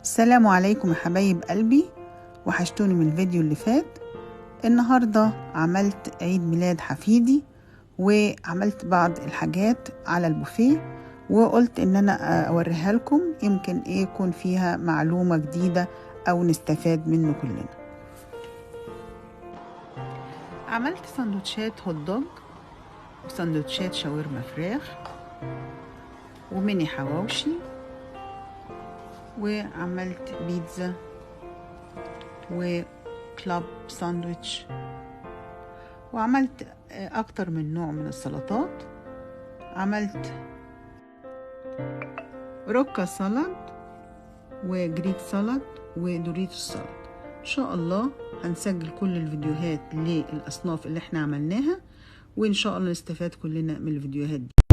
السلام عليكم يا حبايب قلبي، وحشتوني من الفيديو اللي فات. النهاردة عملت عيد ميلاد حفيدي وعملت بعض الحاجات على البوفيه، وقلت ان انا اوريها لكم، يمكن يكون فيها معلومة جديدة او نستفاد منه كلنا. عملت سندوتشات هوت دوج وسندوتشات شاورما فراخ وميني حواوشي، وعملت بيتزا وكلاب ساندويتش، وعملت اكتر من نوع من السلطات. عملت روكا سلطة وجريك سلطة ودوريتوس سلطة. ان شاء الله هنسجل كل الفيديوهات للاصناف اللي احنا عملناها، وان شاء الله نستفاد كلنا من الفيديوهات دي.